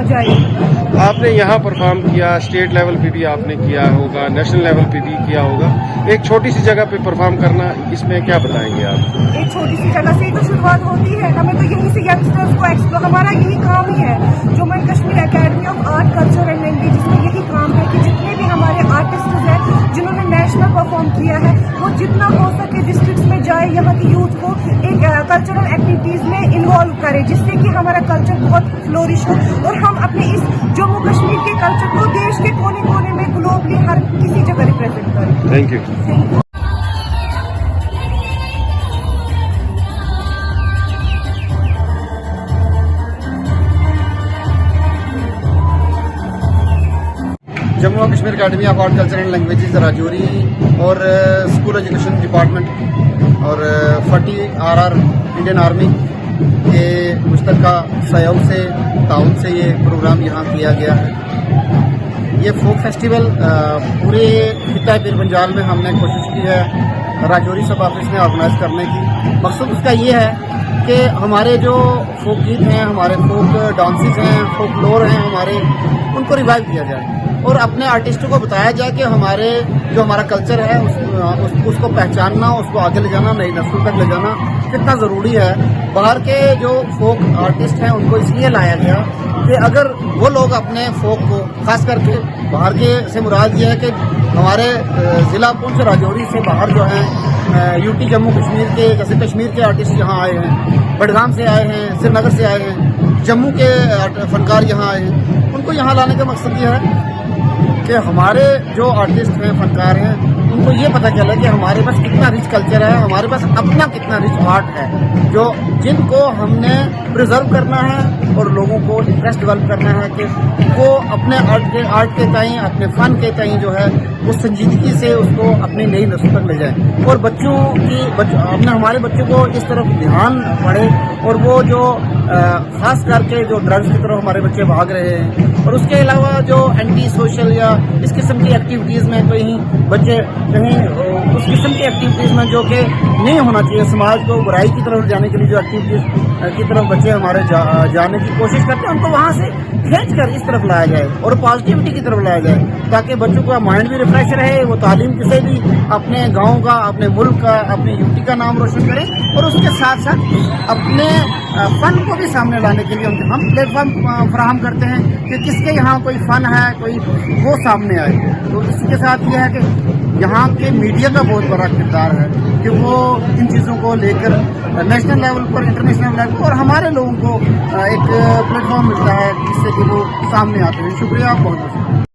जाए। आपने यहाँ परफॉर्म किया, स्टेट लेवल पे भी आपने किया होगा, नेशनल लेवल पे भी किया होगा। एक छोटी सी जगह पे परफॉर्म करना, इसमें क्या बताएंगे आप? एक छोटी सी जगह से ही तो शुरुआत होती है। हमें तो यहीं से यंगस्टर्स को एक्सप्लोर, हमारा यही काम ही है। Jammu and Kashmir academy of art culture and language, इसमें यही काम है कि जितने भी हमारे आर्टिस्ट हैं जिन्होंने नेशनल परफॉर्म किया है, वो जितना हो सके डिस्ट्रिक्ट्स में जाए, यहाँ की यूथ को एक कल्चरल एक्टिविटीज में इन्वॉल्व करे, जिससे कि हमारा कल्चर बहुत फ्लोरिश हो और हम अपने इस जम्मू कश्मीर के कल्चर को देश के कोने कोने में ग्लोबली हर किसी जगह रिप्रेजेंट करें। Thank you. Jammu and Kashmir academy of art culture and languages Rajouri और स्कूल एजुकेशन डिपार्टमेंट और FATI-RR इंडियन आर्मी के मुश्तरका सहयोग से ताउन से ये प्रोग्राम यहाँ किया गया है। ये फोक फेस्टिवल पूरे खिता पीर पंजाल में हमने कोशिश की है राजौरी सब ऑफिस में ऑर्गेनाइज करने की। मकसद उसका ये है कि हमारे जो फोक गीत हैं, हमारे फोक डांसेस हैं, फोक लोर हैं हमारे, उनको रिवाइव किया जाए और अपने आर्टिस्टों को बताया जाए कि हमारे जो हमारा कल्चर है उसको पहचानना, उसको आगे ले जाना, नई नस्ल तक ले जाना कितना ज़रूरी है। बाहर के जो फोक आर्टिस्ट हैं उनको इसलिए लाया गया कि अगर वो लोग अपने फोक को, खास करके बाहर के से मुराद ये है कि हमारे ज़िला पुंछ राजौरी से बाहर जो हैं यूटी जम्मू कश्मीर के, जैसे कश्मीर के आर्टिस्ट यहाँ आए हैं, बडगाम से आए हैं, श्रीनगर से आए हैं, जम्मू के फनकार यहाँ आए हैं। उनको यहाँ लाने का मकसद ये है कि हमारे जो आर्टिस्ट हैं, फनकार हैं, उनको ये पता चले कि हमारे पास कितना रिच कल्चर है, हमारे पास अपना कितना रिच आर्ट है, जो जिनको हमने प्रिजर्व करना है और लोगों को इंटरेस्ट डेवलप करना है कि वो अपने आर्ट के ताईं, अपने फन के ताईं जो है वो संजीदगी से उसको अपनी नई नस्ल तक ले जाएं और अपने हमारे बच्चों को इस तरफ ध्यान पड़े और वो जो खास करके जो ड्रग्स की तरफ हमारे बच्चे भाग रहे हैं और उसके अलावा जो एंटी सोशल या इस किस्म की एक्टिविटीज़ में कहीं बच्चे उस किस्म की एक्टिविटीज़ में जो कि नहीं होना चाहिए, समाज को बुराई की तरफ जाने के लिए जो एक्टिविटीज़ की तरफ बच्चे हमारे जाने की कोशिश करते हैं, उनको वहाँ से खींच कर इस तरफ लाया जाए और पॉजिटिविटी की तरफ लाया जाए ताकि बच्चों का माइंड भी रिफ्रेश रहे, वो तालीम से भी अपने गाँव का, अपने मुल्क का, अपने यूटी का नाम रोशन करें और उसके साथ साथ अपने फन को भी सामने लाने के लिए हम प्लेटफॉर्म फराहम करते हैं कि किसके यहाँ कोई फन है, कोई वो सामने आए। तो इसके साथ ये है कि यहाँ के मीडिया का बहुत बड़ा किरदार है कि वो इन चीज़ों को लेकर नेशनल लेवल पर, इंटरनेशनल लेवल पर और हमारे लोगों को एक प्लेटफॉर्म मिलता है जिससे कि वो सामने आते हैं। शुक्रिया, बहुत बहुत।